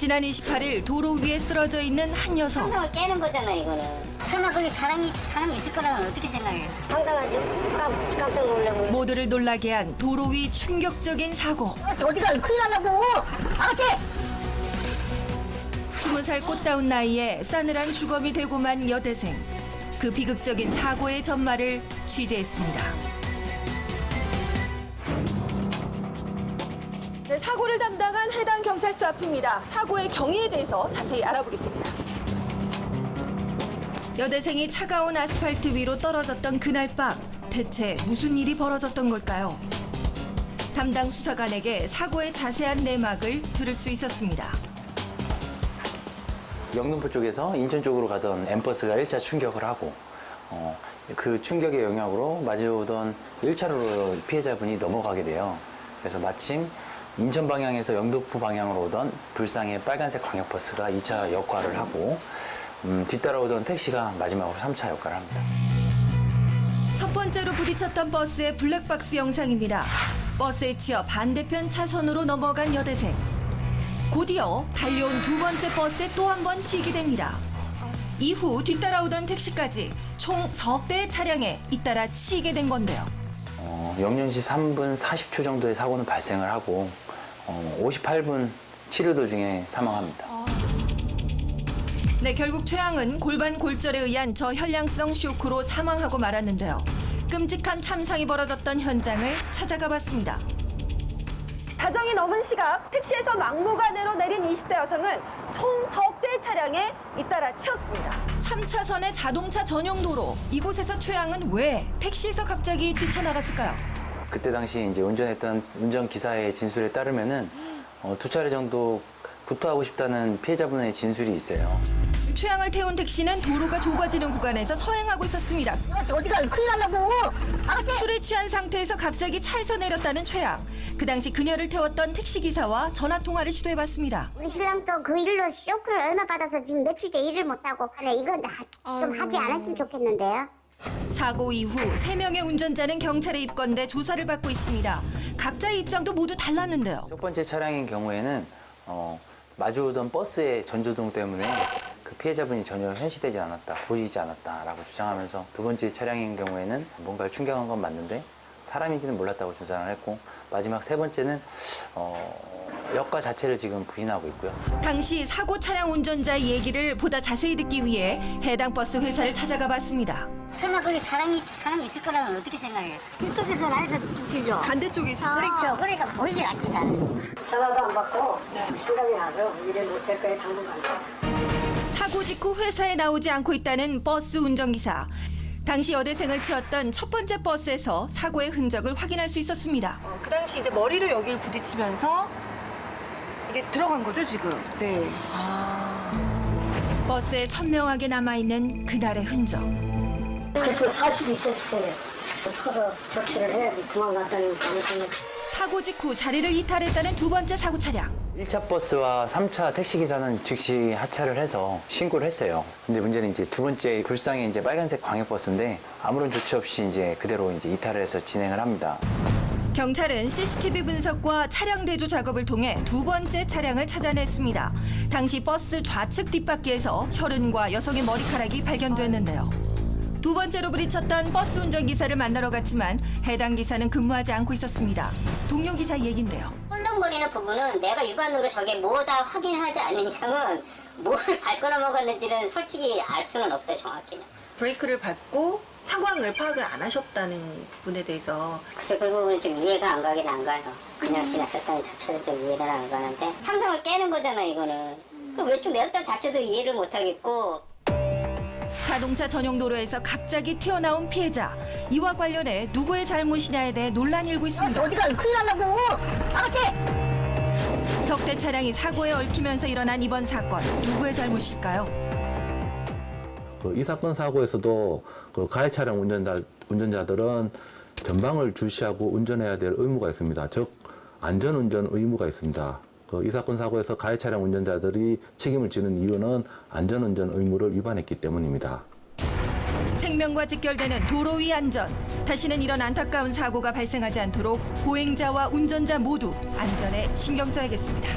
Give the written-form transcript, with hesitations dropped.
지난 28일 도로 위에 쓰러져 있는 한 여성. 상상을 깨는 거잖아, 이거는. 설마 거기 사람이 있을 거라고는 어떻게 생각해? 황당하죠. 깜짝 놀라고. 모두를 놀라게 한 도로 위 충격적인 사고. 어디가 큰일 나려고! 아가씨! 20살 꽃다운 나이에 싸늘한 주검이 되고만 여대생. 그 비극적인 사고의 전말을 취재했습니다. 네, 사고를 담당한 해당 경찰서 앞입니다. 사고의 경위에 대해서 자세히 알아보겠습니다. 여대생이 차가운 아스팔트 위로 떨어졌던 그날 밤, 대체 무슨 일이 벌어졌던 걸까요? 담당 수사관에게 사고의 자세한 내막을 들을 수 있었습니다. 영등포 쪽에서 인천 쪽으로 가던 M버스가 1차 충격을 하고 그 충격의 영향으로 마주오던 1차로로 피해자분이 넘어가게 돼요. 그래서 마침 인천 방향에서 영등포 방향으로 오던 불상의 빨간색 광역버스가 2차 역할을 하고 뒤따라오던 택시가 마지막으로 3차 역할을 합니다. 첫 번째로 부딪혔던 버스의 블랙박스 영상입니다. 버스에 치여 반대편 차선으로 넘어간 여대생. 곧이어 달려온 두 번째 버스에 또 한 번 치이게 됩니다. 이후 뒤따라오던 택시까지 총 석 대의 차량에 잇따라 치이게 된 건데요. 영년시 3분 40초 정도의 사고는 발생을 하고 58분 치료 도중에 사망합니다. 네, 결국 최양은 골반 골절에 의한 저혈량성 쇼크로 사망하고 말았는데요. 끔찍한 참상이 벌어졌던 현장을 찾아가 봤습니다. 다정이 넘은 시각 택시에서 막무가내로 내린 20대 여성은 총 석 대의 차량에 잇따라 치였습니다. 3차선의 자동차 전용 도로. 이곳에서 최양은 왜 택시에서 갑자기 뛰쳐나갔을까요? 그때 당시 이제 운전했던 운전기사의 진술에 따르면은 두 차례 정도 구토하고 싶다는 피해자분의 진술이 있어요. 최양을 태운 택시는 도로가 좁아지는 구간에서 서행하고 있었습니다. 어디가 큰일 나려고! 아가씨! 술에 취한 상태에서 갑자기 차에서 내렸다는 최양. 그 당시 그녀를 태웠던 택시기사와 전화통화를 시도해봤습니다. 우리 신랑도 그 일로 쇼크를 얼마 받아서 지금 며칠째 일을 못하고. 네, 이건 좀 하지 않았으면 좋겠는데요. 사고 이후 3명의 운전자는 경찰에 입건돼 조사를 받고 있습니다. 각자의 입장도 모두 달랐는데요. 첫 번째 차량인 경우에는 마주오던 버스의 전조등 때문에 그 피해자분이 전혀 현시되지 않았다, 보이지 않았다라고 주장하면서 두 번째 차량인 경우에는 뭔가를 충격한 건 맞는데 사람인지는 몰랐다고 주장을 했고 마지막 세 번째는 역과 자체를 지금 부인하고 있고요. 당시 사고 차량 운전자의 얘기를 보다 자세히 듣기 위해 해당 버스 회사를 찾아가 봤습니다. 설마 거기 사람이 있을 거라고는 어떻게 생각해? 이쪽에서 나에서 비치죠? 반대쪽에서 그렇죠. 그러니까 보이질 않지, 나는. 전화도 안 받고 생각이 나서 일을 못할 거에 당분간. 사고 직후 회사에 나오지 않고 있다는 버스 운전기사. 당시 여대생을 치었던 첫 번째 버스에서 사고의 흔적을 확인할 수 있었습니다. 그 당시 이제 머리를 여길 부딪히면서 이게 들어간 거죠, 지금? 네. 버스에 선명하게 남아있는 그날의 흔적. 그래서 살 수도 있었을 텐데 서서 조치를 해야지 도망갔다는 생각. 사고 직후 자리를 이탈했다는 두 번째 사고 차량. 1차 버스와 3차 택시기사는 즉시 하차를 해서 신고를 했어요. 근데 문제는 이제 두 번째 불상의 이제 빨간색 광역버스인데 아무런 조치 없이 이제 그대로 이제 이탈을 해서 진행을 합니다. 경찰은 CCTV 분석과 차량 대조 작업을 통해 두 번째 차량을 찾아냈습니다. 당시 버스 좌측 뒷바퀴에서 혈흔과 여성의 머리카락이 발견됐는데요. 두 번째로 부딪혔던 버스 운전기사를 만나러 갔지만 해당 기사는 근무하지 않고 있었습니다. 동료 기사 얘긴데요. 헐렁거리는 부분은 내가 육안으로 저게 뭐다 확인을 하지 않는 이상은 뭘 밟거나 먹었는지는 솔직히 알 수는 없어요, 정확히는. 브레이크를 밟고 상황을 파악을 안 하셨다는 부분에 대해서 그래서 그 부분은 좀 이해가 안 가긴 안 가요. 그냥 지나쳤다는 자체도 좀 이해는 안 가는데 상상을 깨는 거잖아, 이거는. 그 왼쪽 내렸다는 자체도 이해를 못 하겠고. 자동차 전용 도로에서 갑자기 튀어나온 피해자. 이와 관련해 누구의 잘못이냐에 대해 논란이 일고 있습니다. 어디가 큰일 나려고! 아가씨! 석 대 차량이 사고에 얽히면서 일어난 이번 사건. 누구의 잘못일까요? 이 사건 사고에서도 그 가해 차량 운전자들은 전방을 주시하고 운전해야 될 의무가 있습니다. 즉 안전운전 의무가 있습니다. 이 사건 사고에서 가해 차량 운전자들이 책임을 지는 이유는 안전운전 의무를 위반했기 때문입니다. 생명과 직결되는 도로 위 안전. 다시는 이런 안타까운 사고가 발생하지 않도록 보행자와 운전자 모두 안전에 신경 써야겠습니다.